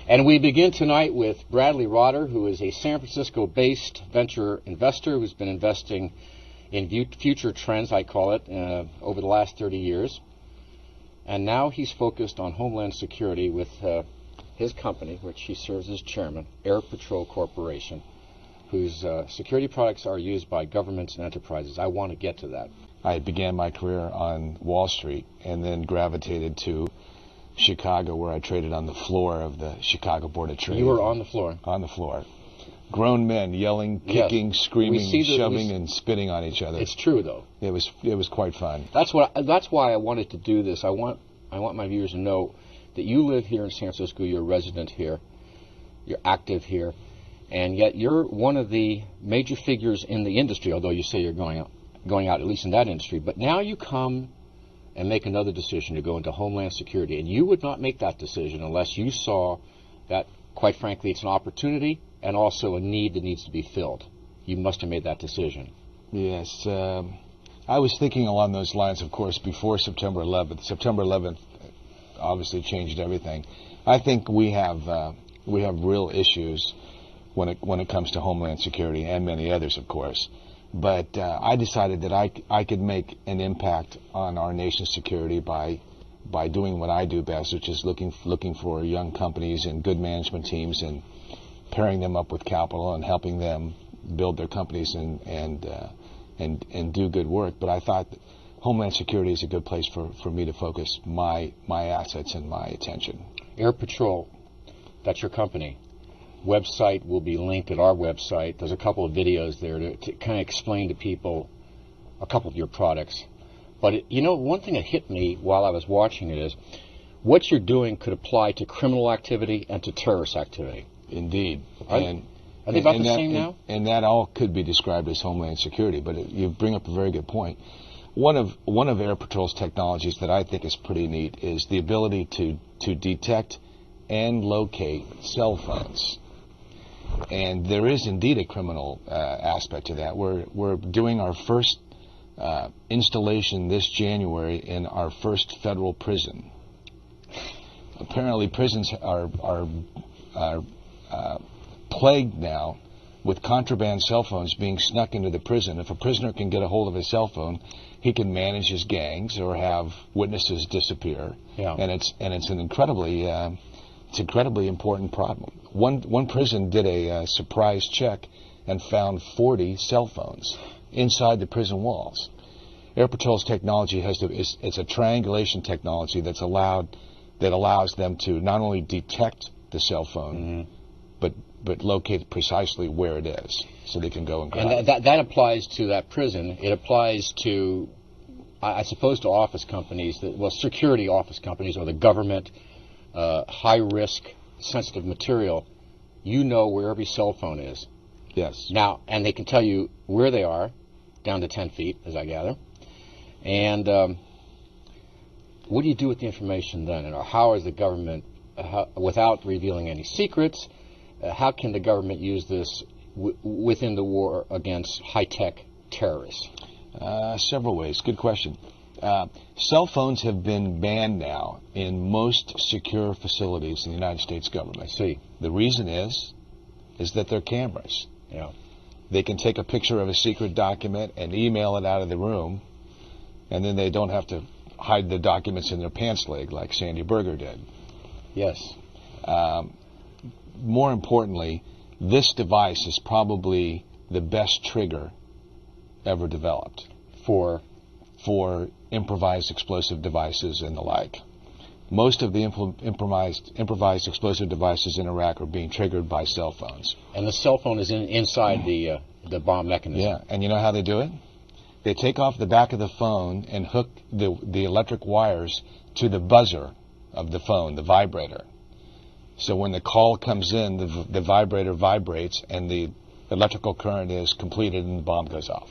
And we begin tonight with Bradley Rotter, who is a San Francisco-based venture investor who's been investing in future trends, I call it, over the last 30 years. And now he's focused on Homeland Security with his company, which he serves as chairman, AirPatrol Corporation, whose security products are used by governments and enterprises. I want to get to that. I began my career on Wall Street and then gravitated to Chicago, where I traded on the floor of the Chicago Board of Trade. You were on the floor? On the floor. Grown men yelling, kicking, yes. Screaming, shoving, and spitting on each other. It's true, though. It was quite fun. That's why I wanted to do this. I want my viewers to know that you live here in San Francisco. You're a resident here. You're active here, and yet you're one of the major figures in the industry. Although you say you're going out at least in that industry, but now you come and make another decision to go into Homeland Security. And you would not make that decision unless you saw that, quite frankly, it's an opportunity and also a need that needs to be filled. You must have made that decision. Yes. I was thinking along those lines, of course, before September 11th. September 11th obviously changed everything. I think we have real issues when it comes to Homeland Security, and many others, of course. But I decided that I could make an impact on our nation's security by doing what I do best, which is looking for young companies and good management teams and pairing them up with capital and helping them build their companies and do good work. But I thought that Homeland Security is a good place for me to focus my assets and my attention. AirPatrol, that's your company. Website will be linked at our website. There's a couple of videos there to kind of explain to people a couple of your products. But one thing that hit me while I was watching it is what you're doing could apply to criminal activity and to terrorist activity. Indeed. Are they about the same now? And that all could be described as Homeland Security, but you bring up a very good point. One of AirPatrol's technologies that I think is pretty neat is the ability to detect and locate cell phones. And there is indeed a criminal aspect to that. We're doing our first installation this January in our first federal prison. Apparently, prisons are plagued now with contraband cell phones being snuck into the prison. If a prisoner can get a hold of his cell phone, he can manage his gangs or have witnesses disappear. Yeah. And it's an incredibly important problem. One prison did a surprise check and found 40 cell phones inside the prison walls. AirPatrol's technology it's a triangulation technology that allows them to not only detect the cell phone, but locate precisely where it is, so they can go and grab it. And that applies to that prison. It applies to, I suppose, to office companies, security office companies or the government. High-risk, sensitive material, you know where every cell phone is. Yes. Now, and they can tell you where they are, down to 10 feet, as I gather. And what do you do with the information then? And how is the government, without revealing any secrets, how can the government use this within the war against high-tech terrorists? Several ways. Good question. Cell phones have been banned now in most secure facilities in the United States government. I see. The reason is that they're cameras. Yeah. They can take a picture of a secret document and email it out of the room, and then they don't have to hide the documents in their pants leg like Sandy Berger did. Yes. More importantly, this device is probably the best trigger ever developed for improvised explosive devices and the like. Most of the improvised explosive devices in Iraq are being triggered by cell phones. And the cell phone is inside the bomb mechanism. Yeah, and you know how they do it? They take off the back of the phone and hook the electric wires to the buzzer of the phone, the vibrator. So when the call comes in, the vibrator vibrates and the electrical current is completed and the bomb goes off.